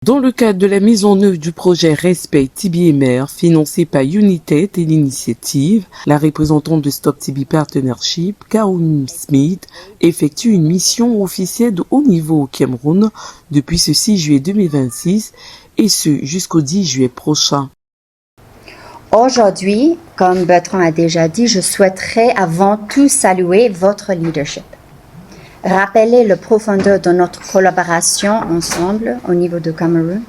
Dans le cadre de la mise en œuvre du projet Respect TB&MR, financé par United et l'Initiative, la représentante de Stop TB Partnership, Caroline Smith, effectue une mission officielle de haut niveau au Cameroun depuis ce 6 juillet 2026 et ce jusqu'au 10 juillet prochain. Aujourd'hui, comme Bertrand a déjà dit, je souhaiterais avant tout saluer votre leadership. Rappeler la profondeur de notre collaboration ensemble au niveau du Cameroun,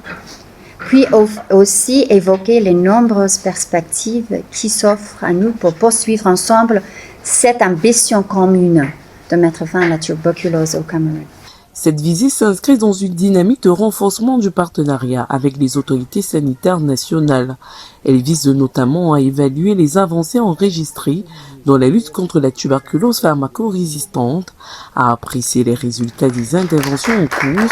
puis aussi évoquer les nombreuses perspectives qui s'offrent à nous pour poursuivre ensemble cette ambition commune de mettre fin à la tuberculose au Cameroun. Cette visite s'inscrit dans une dynamique de renforcement du partenariat avec les autorités sanitaires nationales. Elle vise notamment à évaluer les avancées enregistrées dans la lutte contre la tuberculose pharmacorésistante, à apprécier les résultats des interventions en cours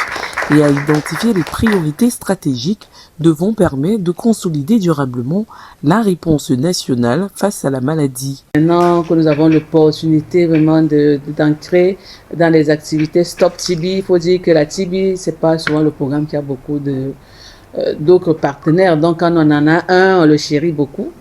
et à identifier les priorités stratégiques devant permettre de consolider durablement la réponse nationale face à la maladie. Maintenant que nous avons l'opportunité vraiment d'entrer dans les activités Stop TB, il faut dire que la TB, c'est pas souvent le programme qui a beaucoup d'autres partenaires. Donc quand on en a un, on le chérit beaucoup.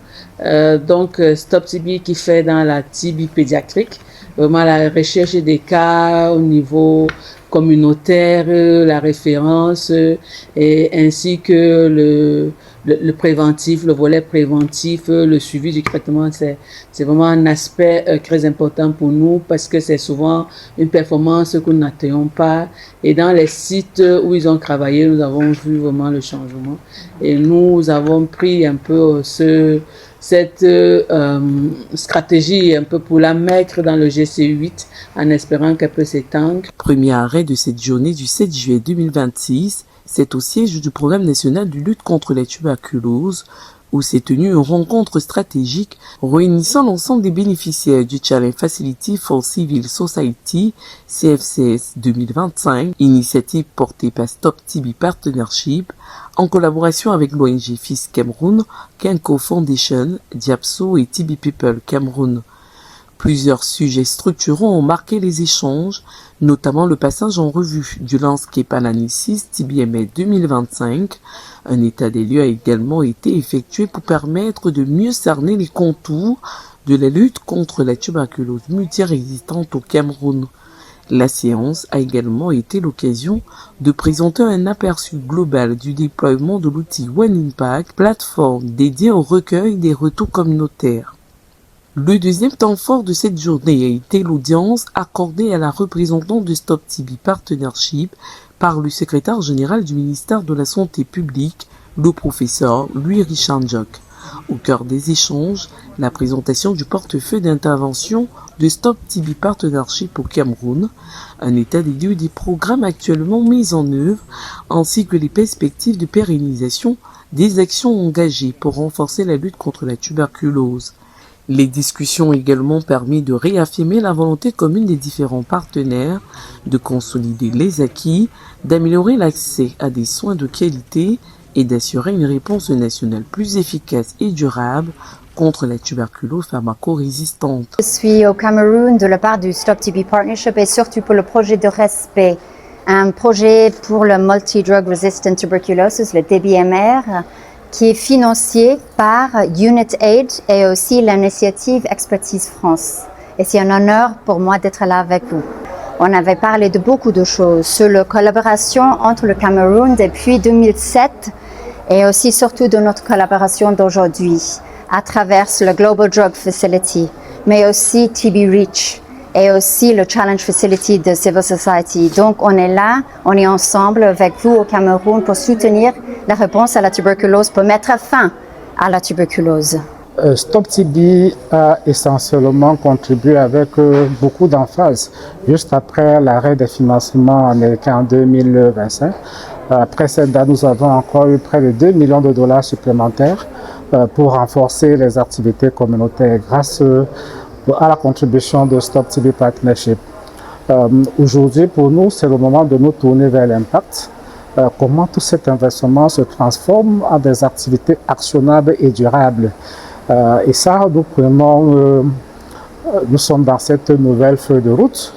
Donc Stop TB qui fait dans la TB pédiatrique, vraiment la recherche des cas au niveau communautaire, la référence et ainsi que le préventif, le volet préventif, le suivi du traitement, c'est vraiment un aspect très important pour nous parce que c'est souvent une performance que nous n'atteignons pas. Et dans les sites où ils ont travaillé, nous avons vu vraiment le changement. Et nous avons pris un peu cette stratégie un peu pour la mettre dans le GC8 en espérant qu'elle peut s'étendre. Premier arrêt de cette journée du 7 juillet 2026, c'est au siège du programme national de lutte contre la tuberculose où s'est tenue une rencontre stratégique réunissant l'ensemble des bénéficiaires du Challenge Facility for Civil Society CFCS 2025, initiative portée par Stop TB Partnership en collaboration avec l'ONG FIS Cameroun, Kenko Foundation, Diapso et TB People Cameroun. Plusieurs sujets structurants ont marqué les échanges, notamment le passage en revue du landscape analysis TB&MR 2025. Un état des lieux a également été effectué pour permettre de mieux cerner les contours de la lutte contre la tuberculose multirésistante au Cameroun. La séance a également été l'occasion de présenter un aperçu global du déploiement de l'outil One Impact, plateforme dédiée au recueil des retours communautaires. Le deuxième temps fort de cette journée a été l'audience accordée à la représentante de Stop TB Partnership par le secrétaire général du ministère de la Santé publique, le professeur Louis-Richard Njok. Au cœur des échanges, la présentation du portefeuille d'intervention de Stop TB Partnership au Cameroun, un état des lieux des programmes actuellement mis en œuvre, ainsi que les perspectives de pérennisation des actions engagées pour renforcer la lutte contre la tuberculose. Les discussions ont également permis de réaffirmer la volonté commune des différents partenaires de consolider les acquis, d'améliorer l'accès à des soins de qualité et d'assurer une réponse nationale plus efficace et durable contre la tuberculose pharmacorésistante. Je suis au Cameroun de la part du Stop TB Partnership et surtout pour le projet de respect, un projet pour le Multi-Drug Resistant Tuberculosis, le TB&MR, qui est financé par UnitAid et aussi l'initiative Expertise France. Et c'est un honneur pour moi d'être là avec vous. On avait parlé de beaucoup de choses sur la collaboration entre le Cameroun depuis 2007 et aussi surtout de notre collaboration d'aujourd'hui à travers le Global Drug Facility, mais aussi TB Reach et aussi le Challenge Facility de Civil Society. Donc on est là, on est ensemble avec vous au Cameroun pour soutenir la réponse à la tuberculose, pour mettre fin à la tuberculose. Stop TB a essentiellement contribué avec beaucoup d'emphase juste après l'arrêt des financements américains en 2025. Après cette date, nous avons encore eu près de 2 millions de dollars supplémentaires pour renforcer les activités communautaires grâce à la contribution de Stop TB Partnership. Aujourd'hui, pour nous, c'est le moment de nous tourner vers l'impact. Comment tout cet investissement se transforme en des activités actionnables et durables. Et ça, nous sommes dans cette nouvelle feuille de route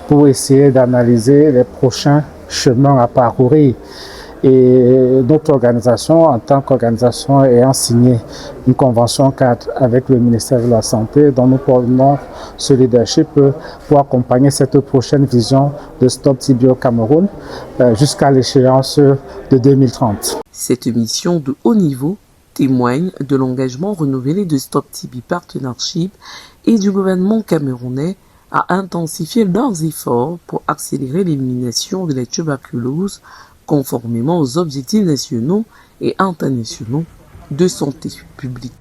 pour essayer d'analyser les prochains chemins à parcourir. Et notre organisation, en tant qu'organisation ayant signé une convention cadre avec le ministère de la Santé, dont nous prenons ce leadership pour accompagner cette prochaine vision de Stop TB au Cameroun jusqu'à l'échéance de 2030. Cette mission de haut niveau témoigne de l'engagement renouvelé de Stop TB Partnership et du gouvernement camerounais à intensifier leurs efforts pour accélérer l'élimination de la tuberculose conformément aux objectifs nationaux et internationaux de santé publique.